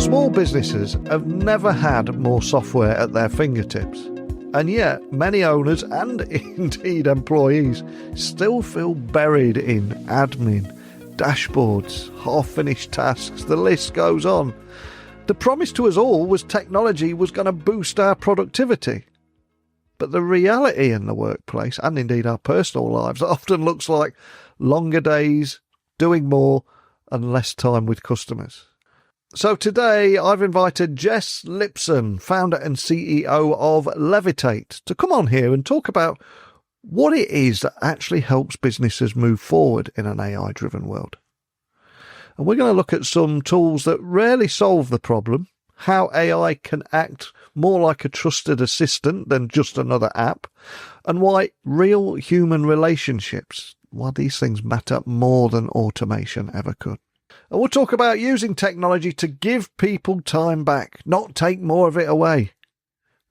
Small businesses have never had more software at their fingertips. And yet, many owners and indeed employees still feel buried in admin, dashboards, half-finished tasks. The list goes on. The promise to us all was technology was going to boost our productivity. But the reality in the workplace, and indeed our personal lives, often looks like longer days, doing more, and less time with customers. So today I've invited Jesse Lipson, founder and CEO of Levitate, to come on here and talk about what it is that actually helps businesses move forward in an AI-driven world. And we're going to look at some tools that rarely solve the problem, how AI can act more like a trusted assistant than just another app, and why real human relationships, why these things matter more than automation ever could. And we'll talk about using technology to give people time back, not take more of it away,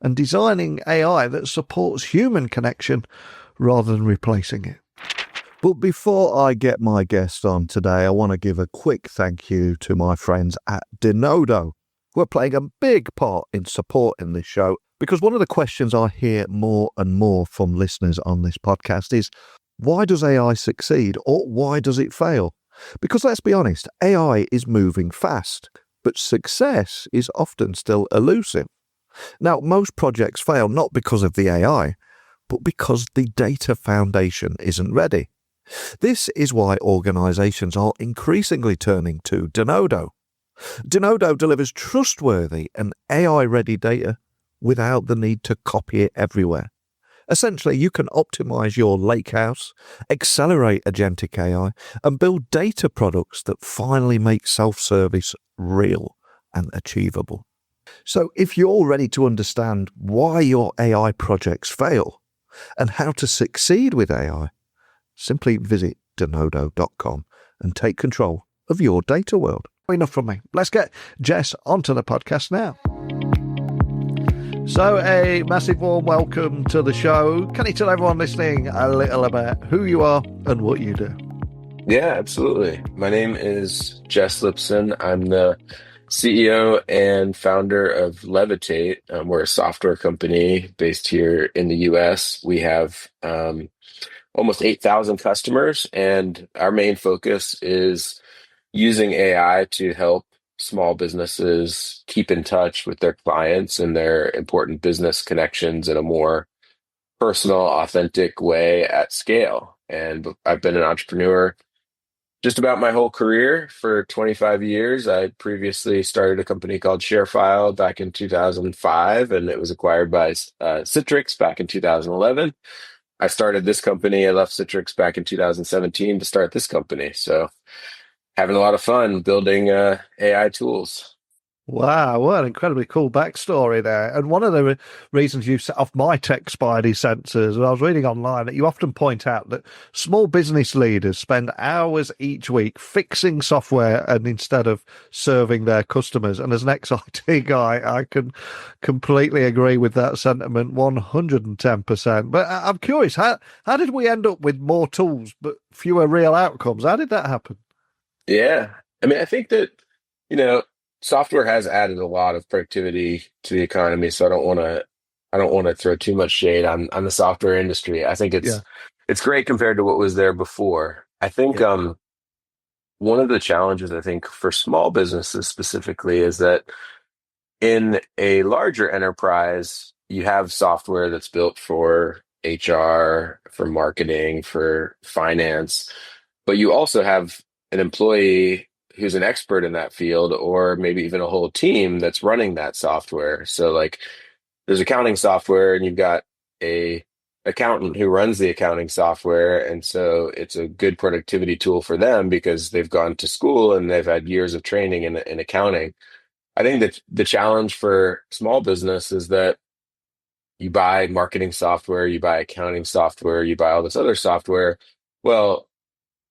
and designing AI that supports human connection rather than replacing it. But before I get my guest on today, I want to give a quick thank you to my friends at Denodo, who are playing a big part in supporting this show, because one of the questions I hear more and more from listeners on this podcast is, why does AI succeed, or why does it fail? Because let's be honest, AI is moving fast, but success is often still elusive. Now, most projects fail not because of the AI, but because the data foundation isn't ready. This is why organizations are increasingly turning to Denodo. Denodo delivers trustworthy and AI-ready data without the need to copy it everywhere. Essentially, you can optimize your lakehouse, accelerate agentic AI, and build data products that finally make self-service real and achievable. So if you're ready to understand why your AI projects fail and how to succeed with AI, simply visit denodo.com and take control of your data world. Enough from me. Let's get Jess onto the podcast now. So a massive warm welcome to the show. Can you tell everyone listening a little about who you are and what you do? Yeah, absolutely. My name is Jesse Lipson. I'm the CEO and founder of Levitate. We're a software company based here in the US. We have almost 8,000 customers, and our main focus is using AI to help small businesses keep in touch with their clients and their important business connections in a more personal, authentic way at scale. And I've been an entrepreneur just about my whole career for 25 years. I previously started a company called ShareFile back in 2005, and it was acquired by Citrix back in 2011. I started this company. I left Citrix back in 2017 to start this company. So having a lot of fun building AI tools. Wow, what an incredibly cool backstory there. And one of the reasons you set off my tech spidey sensors, I was reading online that you often point out that small business leaders spend hours each week fixing software and instead of serving their customers. And as an ex-IT guy, I can completely agree with that sentiment 110%. But I'm curious, how did we end up with more tools but fewer real outcomes? How did that happen? Yeah. I mean, I think that, software has added a lot of productivity to the economy. So I don't want to throw too much shade on the software industry. I think it's great compared to what was there before. I think one of the challenges, I think, for small businesses specifically is that in a larger enterprise, you have software that's built for HR, for marketing, for finance, but you also have an employee who's an expert in that field, or maybe even a whole team that's running that software. So like there's accounting software and you've got a accountant who runs the accounting software. And so it's a good productivity tool for them because they've gone to school and they've had years of training in accounting. I think that the challenge for small business is that you buy marketing software, you buy accounting software, you buy all this other software. Well,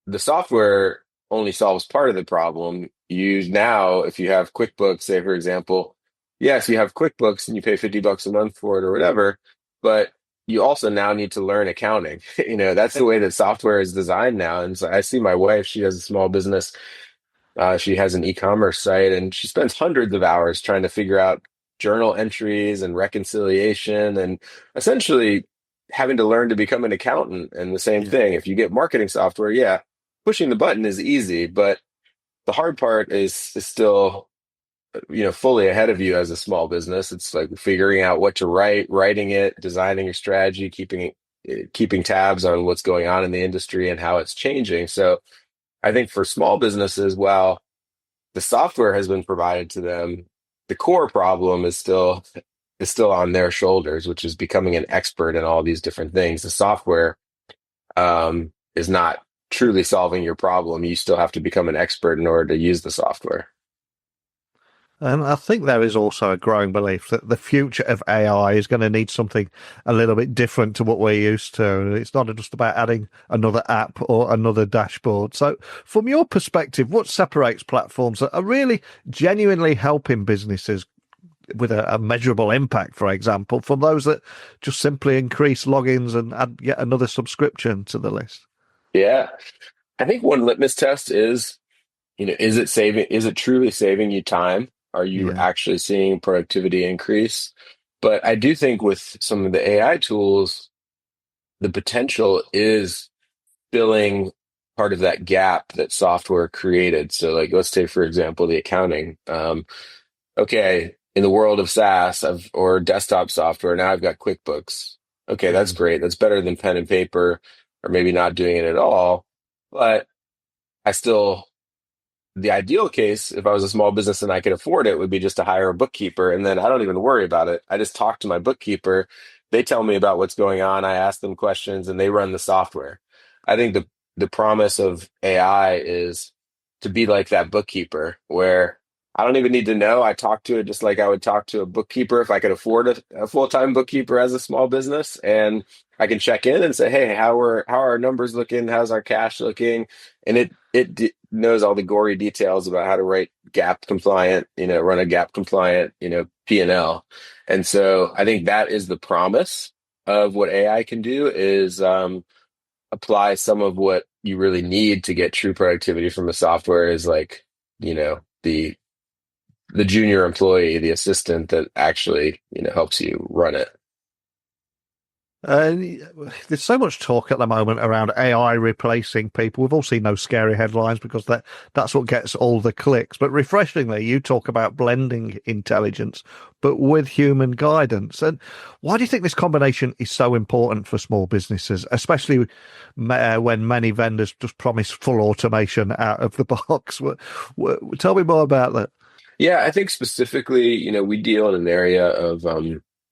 the software only solves part of the problem. If you have QuickBooks, say, for example, yes, you have QuickBooks and you pay $50 a month for it or whatever, but you also now need to learn accounting. That's the way that software is designed now. And so I see my wife, she has a small business. She has an e-commerce site, and she spends hundreds of hours trying to figure out journal entries and reconciliation, and essentially having to learn to become an accountant. And the same Yeah. thing, if you get marketing software, yeah, pushing the button is easy, but the hard part is still, fully ahead of you as a small business. It's like figuring out what to write, writing it, designing your strategy, keeping tabs on what's going on in the industry and how it's changing. So I think for small businesses, while the software has been provided to them, the core problem is still on their shoulders, which is becoming an expert in all these different things. The software is not truly solving your problem. You still have to become an expert in order to use the software. And I think there is also a growing belief that the future of AI is going to need something a little bit different to what we're used to. It's not just about adding another app or another dashboard. So, from your perspective, what separates platforms that are really genuinely helping businesses with a measurable impact, for example, from those that just simply increase logins and add yet another subscription to the list? Yeah. I think one litmus test is, is it truly saving you time? Are you Yeah. actually seeing productivity increase? But I do think with some of the AI tools, the potential is filling part of that gap that software created. So, like, let's take, for example, the accounting. Okay, in the world of SaaS or desktop software, now I've got QuickBooks. Okay, that's Mm. great. That's better than pen and paper, or maybe not doing it at all. But I still the ideal case, if I was a small business and I could afford it, would be just to hire a bookkeeper. And then I don't even worry about it. I just talk to my bookkeeper. They tell me about what's going on. I ask them questions and they run the software. I think the promise of AI is to be like that bookkeeper where I don't even need to know. I talk to it just like I would talk to a bookkeeper if I could afford a full-time bookkeeper as a small business. And I can check in and say, hey, how are our numbers looking? How's our cash looking? And it knows all the gory details about how to write gap compliant, run a gap compliant, P&L. And so I think that is the promise of what AI can do is apply some of what you really need to get true productivity from a software is like, the junior employee, the assistant that actually, helps you run it. There's so much talk at the moment around AI replacing people. We've all seen those scary headlines because that's what gets all the clicks. But refreshingly, you talk about blending intelligence, but with human guidance. And why do you think this combination is so important for small businesses, especially when many vendors just promise full automation out of the box? Tell me more about that. Yeah, I think specifically, we deal in an area of,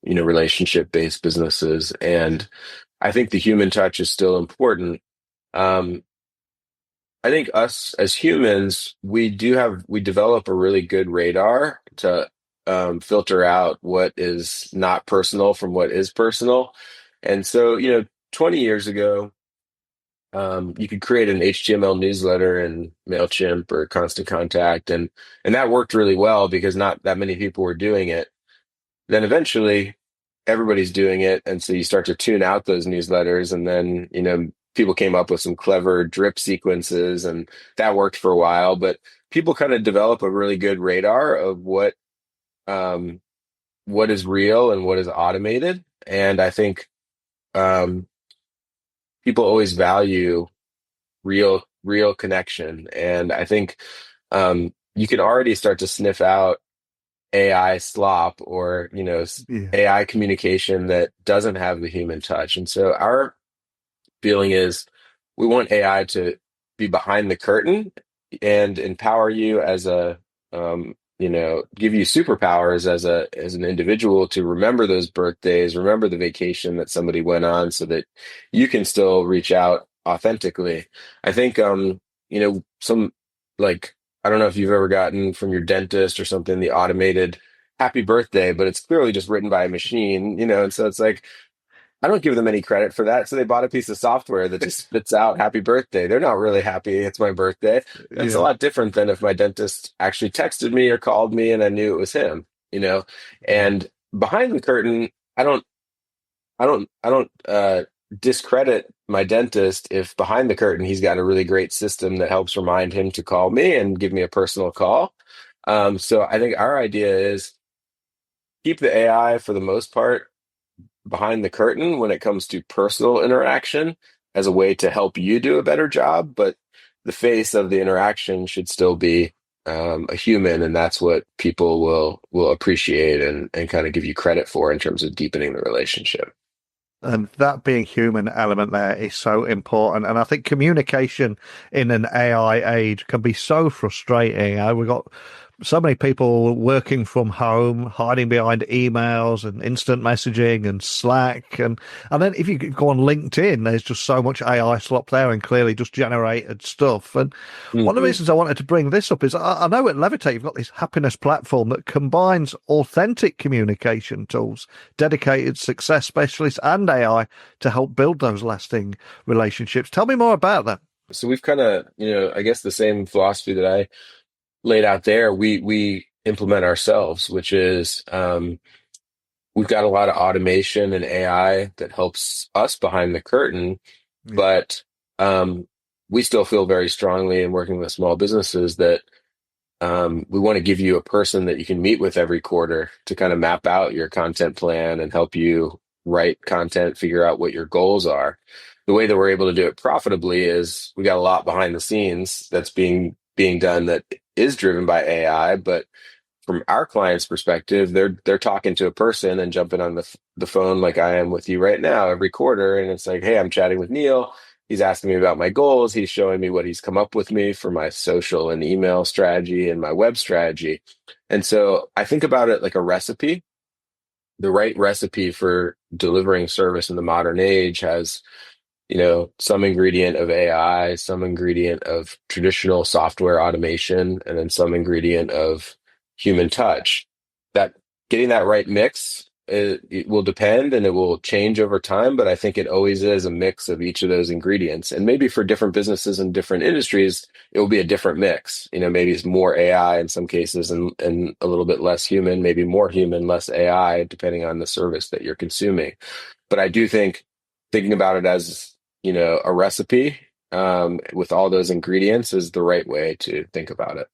relationship-based businesses, and I think the human touch is still important. Um, I think us as humans, we develop a really good radar to filter out what is not personal from what is personal. And so, 20 years ago, you could create an HTML newsletter in MailChimp or Constant Contact, and that worked really well because not that many people were doing it. Then eventually everybody's doing it, and so you start to tune out those newsletters, and then people came up with some clever drip sequences, and that worked for a while. But people kind of develop a really good radar of um, what is real and what is automated, and I think um, people always value real connection. And I think you can already start to sniff out AI slop or Yeah. AI communication that doesn't have the human touch. And so our feeling is we want AI to be behind the curtain and empower you as give you superpowers as an individual to remember those birthdays, remember the vacation that somebody went on so that you can still reach out authentically. I think some like I don't know if you've ever gotten from your dentist or something the automated happy birthday, but it's clearly just written by a machine, and so it's like I don't give them any credit for that. So they bought a piece of software that just spits out happy birthday. They're not really happy it's my birthday. That's a Yeah. lot different than if my dentist actually texted me or called me and I knew it was him. Yeah. And behind the curtain, I don't discredit my dentist if behind the curtain he's got a really great system that helps remind him to call me and give me a personal call. So I think our idea is keep the AI for the most part behind the curtain when it comes to personal interaction as a way to help you do a better job, but the face of the interaction should still be a human, and that's what people will appreciate and kind of give you credit for in terms of deepening the relationship. And that being human element there is so important. And I think communication in an AI age can be so frustrating. We've got so many people working from home, hiding behind emails and instant messaging and Slack. And then if you go on LinkedIn, there's just so much AI slop there and clearly just generated stuff. And one of the reasons I wanted to bring this up is I know at Levitate, you've got this happiness platform that combines authentic communication tools, dedicated success specialists and AI to help build those lasting relationships. Tell me more about that. So we've kind of, I guess the same philosophy that I laid out there, we implement ourselves, which is we've got a lot of automation and AI that helps us behind the curtain, but we still feel very strongly in working with small businesses that we want to give you a person that you can meet with every quarter to kind of map out your content plan and help you write content, figure out what your goals are. The way that we're able to do it profitably is we got a lot behind the scenes that's being done that is driven by AI, but from our client's perspective, they're talking to a person and jumping on the phone like I am with you right now every quarter, and it's like, hey, I'm chatting with Neil. He's asking me about my goals. He's showing me what he's come up with me for my social and email strategy and my web strategy. And so I think about it like a recipe. The right recipe for delivering service in the modern age has some ingredient of AI, some ingredient of traditional software automation, and then some ingredient of human touch. That getting that right mix, it will depend and it will change over time, but I think it always is a mix of each of those ingredients. And maybe for different businesses and different industries, it will be a different mix. Maybe it's more AI in some cases and a little bit less human, maybe more human, less AI, depending on the service that you're consuming. But I do think thinking about it as a recipe with all those ingredients is the right way to think about it.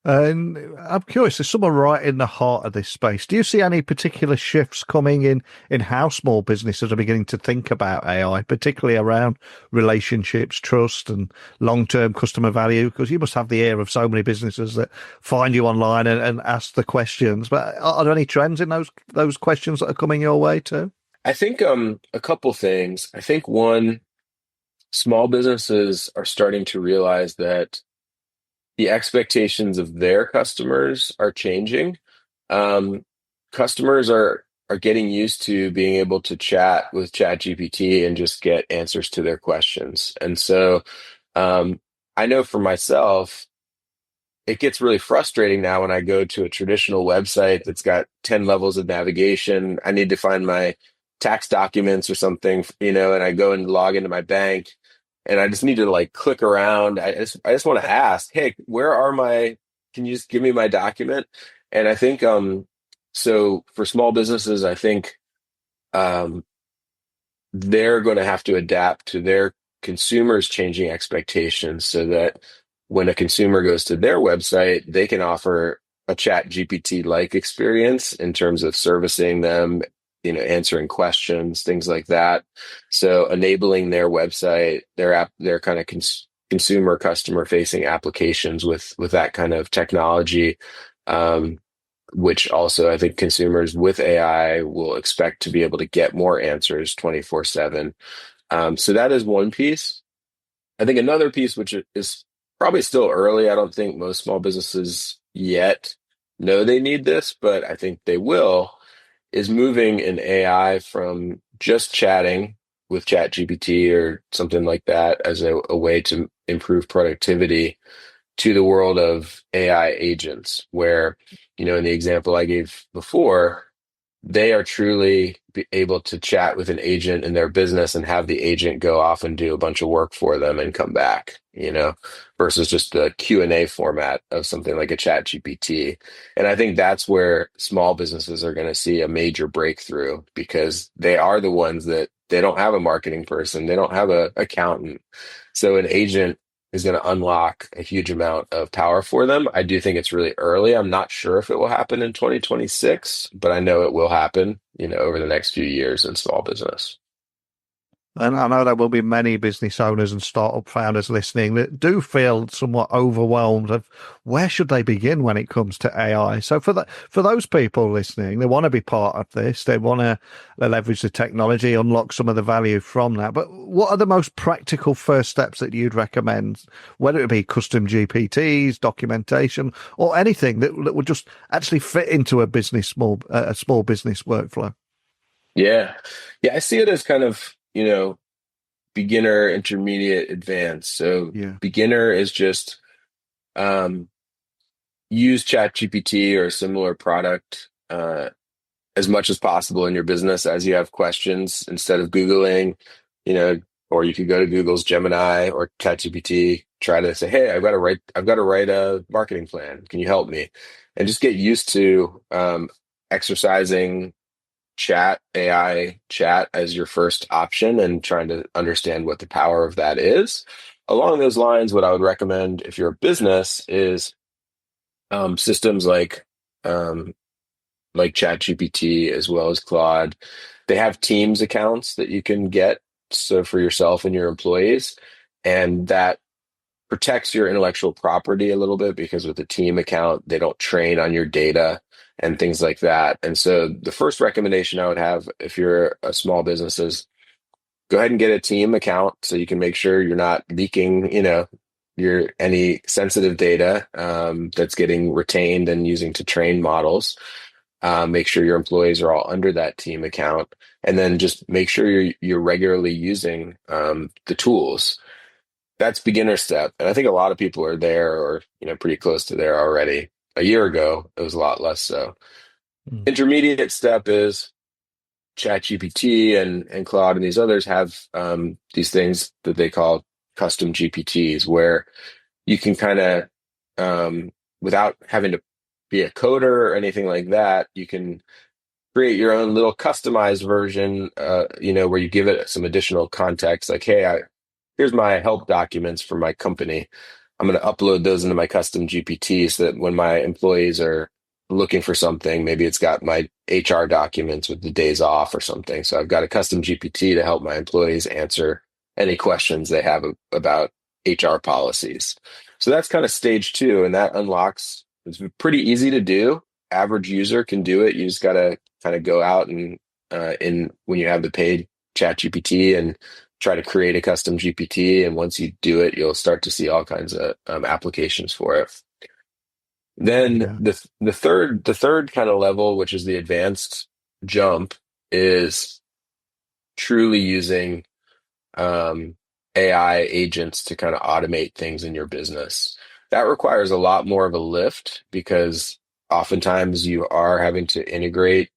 And I'm curious, there's someone right in the heart of this space. Do you see any particular shifts coming in how small businesses are beginning to think about AI, particularly around relationships, trust, and long-term customer value? Because you must have the ear of so many businesses that find you online and ask the questions. But are there any trends in those questions that are coming your way too? I think a couple things. I think one, small businesses are starting to realize that the expectations of their customers are changing. Customers are getting used to being able to chat with ChatGPT and just get answers to their questions. And so I know for myself, it gets really frustrating now when I go to a traditional website that's got 10 levels of navigation. I need to find my tax documents or something, and I go and log into my bank and I just need to like click around. I just want to ask, hey, can you just give me my document? And I think, so for small businesses, I think, they're going to have to adapt to their consumers' changing expectations so that when a consumer goes to their website, they can offer a ChatGPT-like experience in terms of servicing them, answering questions, things like that. So enabling their website, their app, their kind of consumer customer facing applications with that kind of technology, which also I think consumers with AI will expect to be able to get more answers 24/7. So that is one piece. I think another piece, which is probably still early, I don't think most small businesses yet know they need this, but I think they will, is moving an AI from just chatting with ChatGPT or something like that as a way to improve productivity to the world of AI agents, where, in the example I gave before, they are truly able to chat with an agent in their business and have the agent go off and do a bunch of work for them and come back, versus just the Q&A format of something like a Chat GPT. And I think that's where small businesses are going to see a major breakthrough, because they are the ones that They don't have a marketing person. They don't have a accountant. So an agent is going to unlock a huge amount of power for them. I do think it's really early. I'm not sure if it will happen in 2026, but I know it will happen, over the next few years in small business. And I know there will be many business owners and startup founders listening that do feel somewhat overwhelmed of where should they begin when it comes to AI. So for those people listening, they want to be part of this. They want to leverage the technology, unlock some of the value from that. But what are the most practical first steps that you'd recommend, whether it be custom GPTs, documentation, or anything that would just actually fit into a small business workflow? Yeah. Yeah, I see it as kind of, beginner, intermediate, advanced. So beginner is just use ChatGPT or a similar product as much as possible in your business as you have questions instead of Googling, or you could go to Google's Gemini or ChatGPT, try to say, hey, I've got to write a marketing plan. Can you help me? And just get used to exercising AI chat as your first option and trying to understand what the power of that is. Along those lines, what I would recommend if you're a business is systems like ChatGPT as well as Claude. They have Teams accounts that you can get, so for yourself and your employees, and that protects your intellectual property a little bit because with the team account, they don't train on your data and things like that. And so the first recommendation I would have if you're a small business is go ahead and get a team account so you can make sure you're not leaking, any sensitive data that's getting retained and using to train models. Make sure your employees are all under that team account, and then just make sure you're regularly using the tools. That's beginner step. And I think a lot of people are there or, pretty close to there already. A year ago, it was a lot less so. Intermediate step is ChatGPT and Claude and these others have these things that they call custom GPTs, where you can kind of, without having to be a coder or anything like that, you can create your own little customized version, where you give it some additional context, like, hey, here's my help documents for my company. I'm going to upload those into my custom GPT so that when my employees are looking for something, maybe it's got my HR documents with the days off or something. So I've got a custom GPT to help my employees answer any questions they have about HR policies. So that's kind of stage 2, and that unlocks, it's pretty easy to do. Average user can do it. You just got to kind of go out and when you have the paid ChatGPT and try to create a custom GPT. And once you do it, you'll start to see all kinds of applications for it. Then the third kind of level, which is the advanced jump, is truly using AI agents to kind of automate things in your business. That requires a lot more of a lift because oftentimes you are having to integrate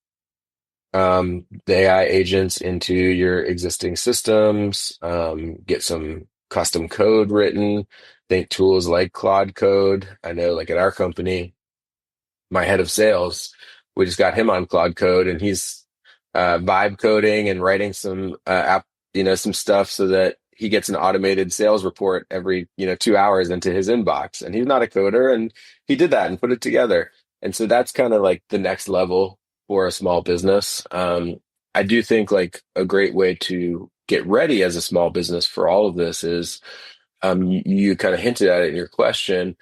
the AI agents into your existing systems, get some custom code written. Think tools like Claude Code. I know, like at our company, my head of sales, we just got him on Claude Code, and he's vibe coding and writing some some stuff so that he gets an automated sales report every 2 hours into his inbox. And he's not a coder, and he did that and put it together. And so that's kind of like the next level for a small business. I do think like a great way to get ready as a small business for all of this is, you kind of hinted at it in your question,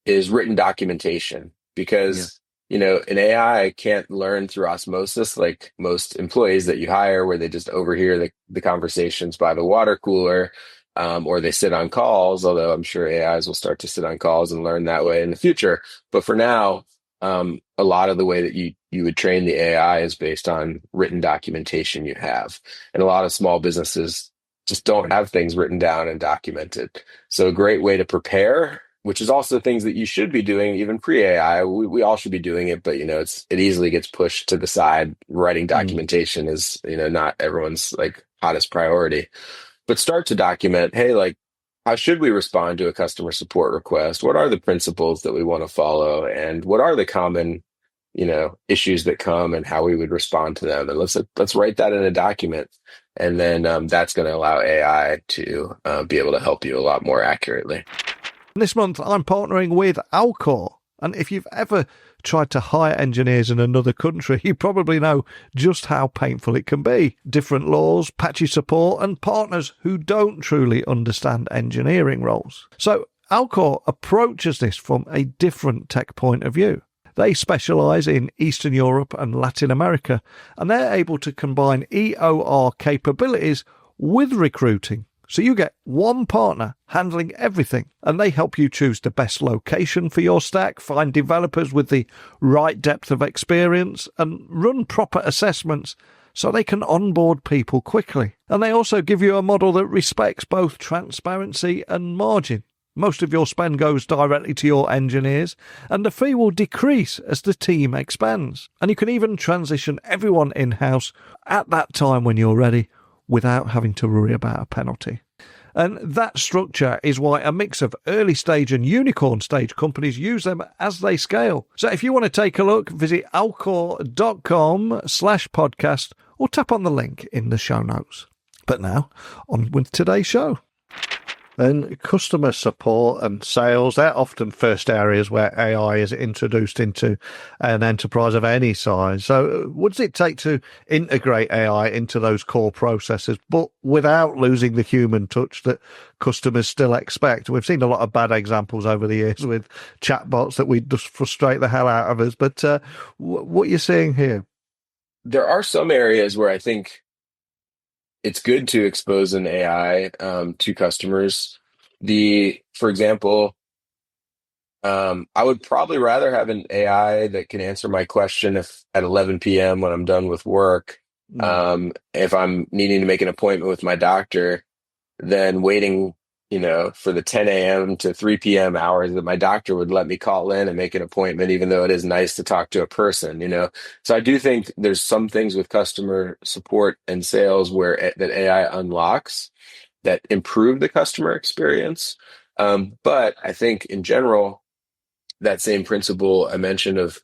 is written documentation. Because, an AI can't learn through osmosis like most employees that you hire, where they just overhear the conversations by the water cooler, or they sit on calls, although I'm sure AIs will start to sit on calls and learn that way in the future. But for now, a lot of the way that you would train the AI is based on written documentation you have. And a lot of small businesses just don't have things written down and documented. So a great way to prepare, which is also things that you should be doing even pre-AI. We all should be doing it, but it easily gets pushed to the side. Writing documentation is, not everyone's like hottest priority. But start to document, hey, like, how should we respond to a customer support request? What are the principles that we want to follow? And what are the common, issues that come and how we would respond to them? And let's write that in a document And then that's going to allow AI to be able to help you a lot more accurately. This month, I'm partnering with Alcor. And if you've ever tried to hire engineers in another country, you probably know just how painful it can be. Different laws, patchy support, and partners who don't truly understand engineering roles. So Alcor approaches this from a different tech point of view. They specialise in Eastern Europe and Latin America, and they're able to combine EOR capabilities with recruiting. So you get one partner handling everything, and they help you choose the best location for your stack, find developers with the right depth of experience, and run proper assessments so they can onboard people quickly. And they also give you a model that respects both transparency and margin. Most of your spend goes directly to your engineers, and the fee will decrease as the team expands. And you can even transition everyone in-house at that time when you're ready, without having to worry about a penalty. And that structure is why a mix of early stage and unicorn stage companies use them as they scale. So if you want to take a look, visit alcor.com/podcast or tap on the link in the show notes. But now, on with today's show. And customer support and sales, they're often first areas where AI is introduced into an enterprise of any size. So what does it take to integrate AI into those core processes, but without losing the human touch that customers still expect? We've seen a lot of bad examples over the years with chatbots that we just frustrate the hell out of us. But what are you seeing here? There are some areas where I think it's good to expose an AI to customers. For example, I would probably rather have an AI that can answer my question if at 11 p.m. when I'm done with work, if I'm needing to make an appointment with my doctor, than waiting, for the 10 a.m. to 3 p.m. hours that my doctor would let me call in and make an appointment, even though it is nice to talk to a person, So I do think there's some things with customer support and sales where that AI unlocks that improve the customer experience. But I think in general, that same principle I mentioned of,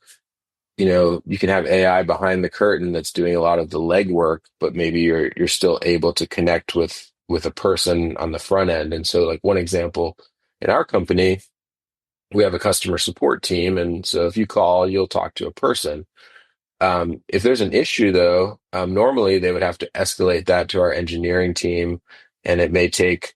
you can have AI behind the curtain that's doing a lot of the legwork, but maybe you're still able to connect with a person on the front end. And so like one example in our company, we have a customer support team. And so if you call, you'll talk to a person. If there's an issue though, normally they would have to escalate that to our engineering team, and it may take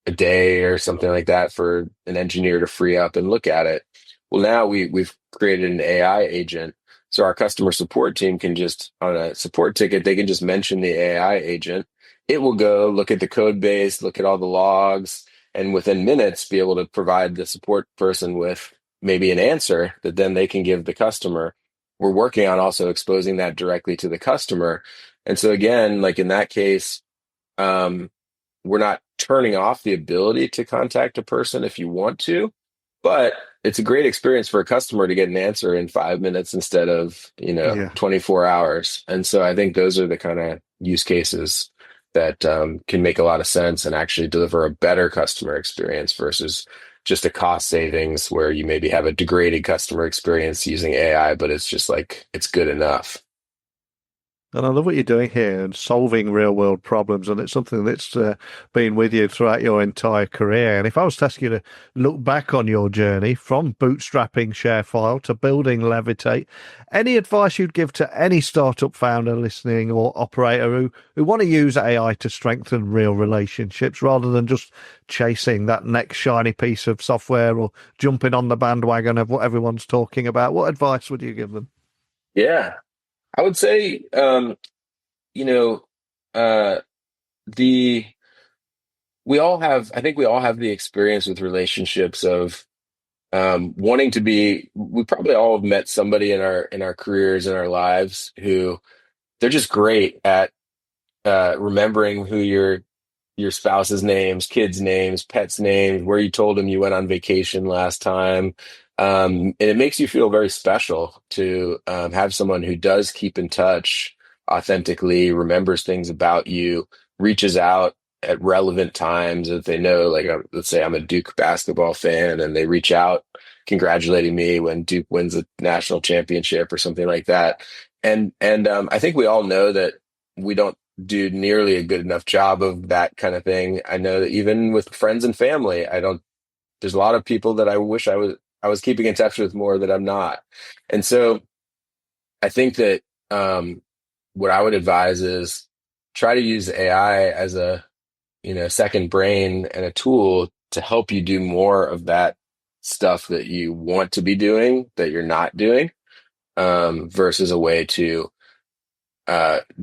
a day or something like that for an engineer to free up and look at it. Well, now we've created an AI agent. So our customer support team can just, on a support ticket, they can just mention the AI agent. It will go look at the code base, look at all the logs, and within minutes be able to provide the support person with maybe an answer that then they can give the customer. We're working on also exposing that directly to the customer. And so again, like in that case, we're not turning off the ability to contact a person if you want to, but it's a great experience for a customer to get an answer in 5 minutes instead of, 24 hours. And so I think those are the kind of use cases that can make a lot of sense and actually deliver a better customer experience versus just a cost savings where you maybe have a degraded customer experience using AI, but it's just like, it's good enough. And I love what you're doing here and solving real world problems. And it's something that's been with you throughout your entire career. And if I was to ask you to look back on your journey from bootstrapping ShareFile to building Levitate, any advice you'd give to any startup founder listening or operator who want to use AI to strengthen real relationships rather than just chasing that next shiny piece of software or jumping on the bandwagon of what everyone's talking about, what advice would you give them? Yeah. I would say, I think we all have the experience with relationships of wanting to be. We probably all have met somebody in our careers, in our lives, who they're just great at remembering who your spouse's names, kids' names, pets' names, where you told them you went on vacation last time. And it makes you feel very special to have someone who does keep in touch authentically, remembers things about you, reaches out at relevant times if they know, like, let's say I'm a Duke basketball fan and they reach out congratulating me when Duke wins a national championship or something like that. And I think we all know that we don't do nearly a good enough job of that kind of thing. I know that even with friends and family, I don't, there's a lot of people that I wish I was keeping in touch with more that I'm not. And so I think that what I would advise is try to use AI as a, second brain and a tool to help you do more of that stuff that you want to be doing that you're not doing, versus a way to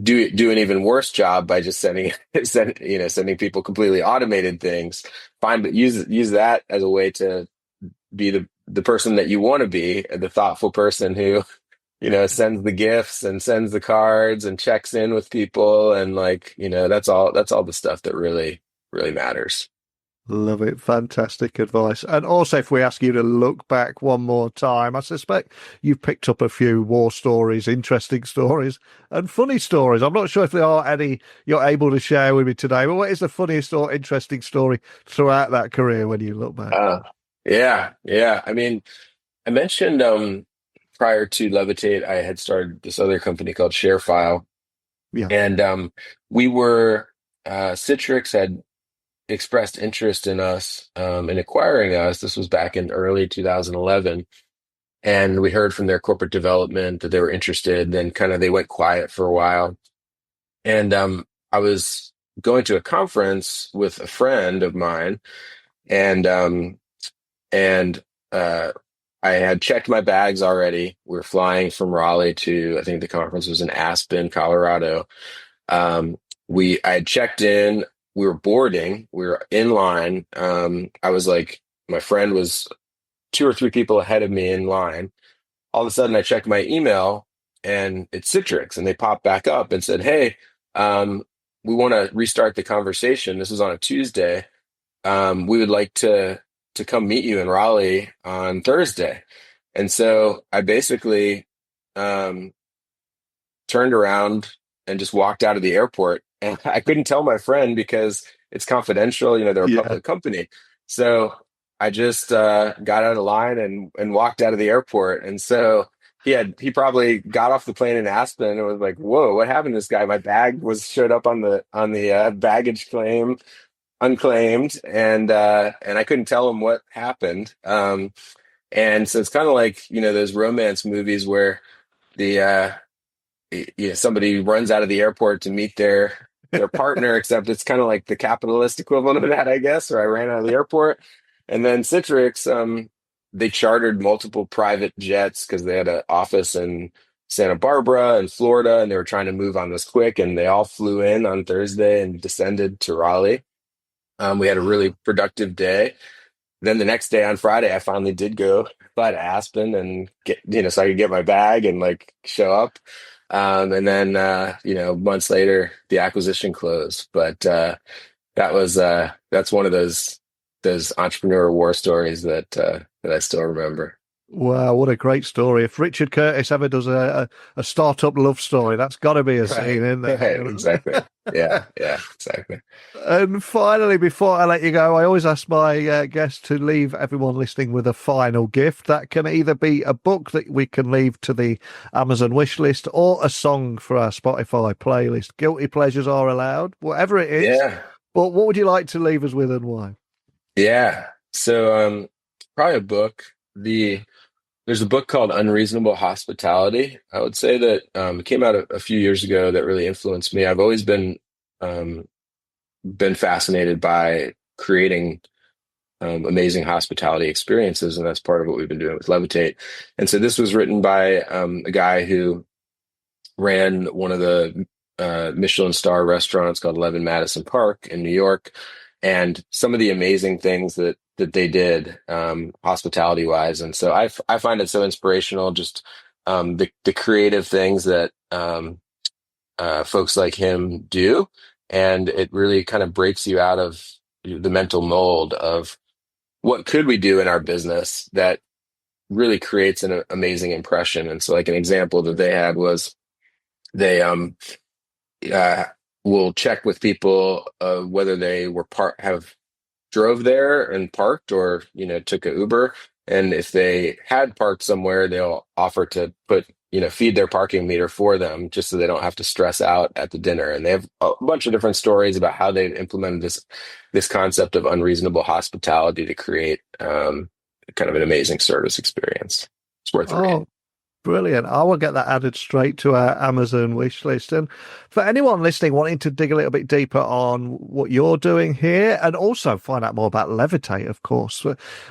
do an even worse job by just sending people completely automated things. Fine, but use that as a way to be the person that you want to be, the thoughtful person who sends the gifts and sends the cards and checks in with people, and that's all the stuff that really really matters. Love it. Fantastic advice. And also, if we ask you to look back one more time, I suspect you've picked up a few war stories, interesting stories, and funny stories. I'm not sure if there are any you're able to share with me today, but what is the funniest or interesting story throughout that career when you look back? Yeah. I mean, I mentioned prior to Levitate, I had started this other company called ShareFile, Yeah. and we were Citrix had expressed interest in us, in acquiring us. This was back in early 2011. And we heard from their corporate development that they were interested. Then kind of they went quiet for a while. And I was going to a conference with a friend of mine, and and I had checked my bags already. We were flying from Raleigh to, I think the conference was in Aspen, Colorado. I had checked in. We were boarding. We were in line. I was like, my friend was two or three people ahead of me in line. All of a sudden, I checked my email, and it's Citrix, and they popped back up and said, "Hey, we want to restart the conversation. This was on a Tuesday. We would like to come meet you in Raleigh on Thursday." And so I basically um, turned around and just walked out of the airport. And I couldn't tell my friend because it's confidential. They're a Yeah. public company. So I just got out of line and walked out of the airport. And so he probably got off the plane in Aspen and was like, "Whoa, what happened to this guy? My bag showed up on the baggage claim unclaimed, and I couldn't tell him what happened." And so it's kind of like those romance movies where the somebody runs out of the airport to meet their partner, except it's kind of like the capitalist equivalent of that, I guess. Or I ran out of the airport, and then Citrix, they chartered multiple private jets because they had an office in Santa Barbara and Florida, and they were trying to move on this quick, and they all flew in on Thursday and descended to Raleigh. We had a really productive day. Then the next day on Friday, I finally did go fly to Aspen and get, so I could get my bag and like show up. And then, months later, the acquisition closed. But that's one of those entrepreneur war stories that I still remember. Wow, what a great story. If Richard Curtis ever does a startup love story, that's got to be a Right. scene in there. Right. Exactly. Yeah. Yeah. Exactly. And finally, before I let you go, I always ask my guests to leave everyone listening with a final gift. That can either be a book that we can leave to the Amazon wish list or a song for our Spotify playlist. Guilty pleasures are allowed, whatever it is. Yeah. But what would you like to leave us with and why? Yeah. So, probably a book. There's a book called Unreasonable Hospitality. I would say that it came out a few years ago that really influenced me. I've always um, been fascinated by creating amazing hospitality experiences, and that's part of what we've been doing with Levitate. And so this was written by a guy who ran one of the Michelin star restaurants called 11 Madison Park in New York, and some of the amazing things that they did hospitality wise. And so I find it so inspirational, just the creative things that folks like him do, and it really kind of breaks you out of the mental mold of what could we do in our business that really creates an amazing impression. And so, like an example that they had was they uh, will check with people whether they were have drove there and parked or took a Uber, And if they had parked somewhere, they'll offer to feed their parking meter for them just so they don't have to stress out at the dinner. And they have a bunch of different stories about how they've implemented this concept of unreasonable hospitality to create kind of an amazing service experience. It's worth reading. Brilliant. I will get that added straight to our Amazon wish list. And for anyone listening wanting to dig a little bit deeper on what you're doing here and also find out more about Levitate, of course,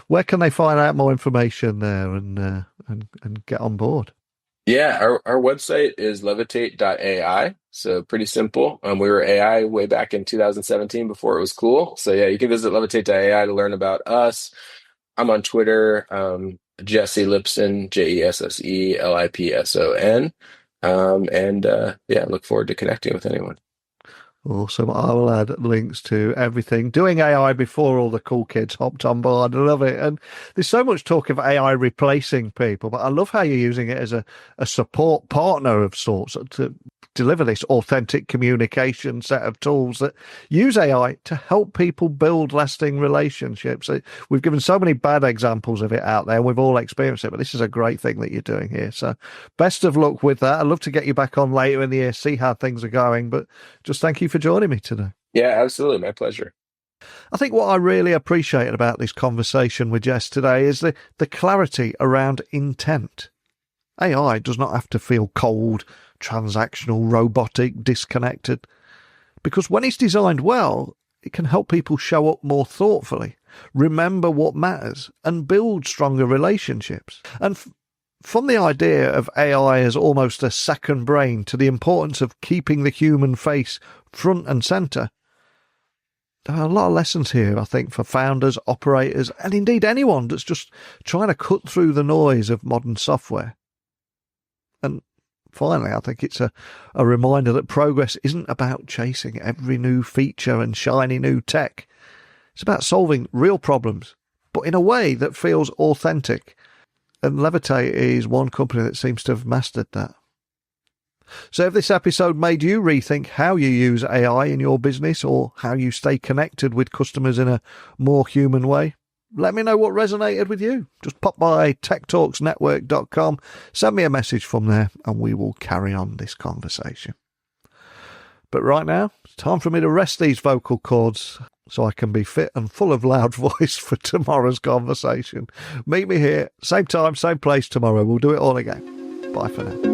where can they find out more information there and get on board? Yeah, our website is levitate.ai. So pretty simple. We were AI way back in 2017 before it was cool. So yeah, you can visit levitate.ai to learn about us. I'm on Twitter, Jesse Lipson, JesseLipson. Look forward to connecting with anyone. Awesome. I will add links to everything. Doing AI before all the cool kids hopped on board. I love it. And there's so much talk of AI replacing people, but I love how you're using it as a support partner of sorts to deliver this authentic communication set of tools that use AI to help people build lasting relationships. We've given so many bad examples of it out there. We've all experienced it, but this is a great thing that you're doing here. So best of luck with that. I'd love to get you back on later in the year, see how things are going, but just thank you for joining me today. Yeah, absolutely. My pleasure. I think what I really appreciate about this conversation with Jess today is the clarity around intent. AI does not have to feel cold, transactional, robotic, disconnected. Because when it's designed well, it can help people show up more thoughtfully, remember what matters, and build stronger relationships. And from the idea of AI as almost a second brain to the importance of keeping the human face front and centre, there are a lot of lessons here, I think, for founders, operators, and indeed anyone that's just trying to cut through the noise of modern software. And finally, I think it's a reminder that progress isn't about chasing every new feature and shiny new tech. It's about solving real problems, but in a way that feels authentic. And Levitate is one company that seems to have mastered that. So if this episode made you rethink how you use AI in your business or how you stay connected with customers in a more human way, let me know what resonated with you. Just pop by techtalksnetwork.com, send me a message from there, and we will carry on this conversation. But right now, it's time for me to rest these vocal cords so I can be fit and full of loud voice for tomorrow's conversation. Meet me here, same time, same place tomorrow. We'll do it all again. Bye for now.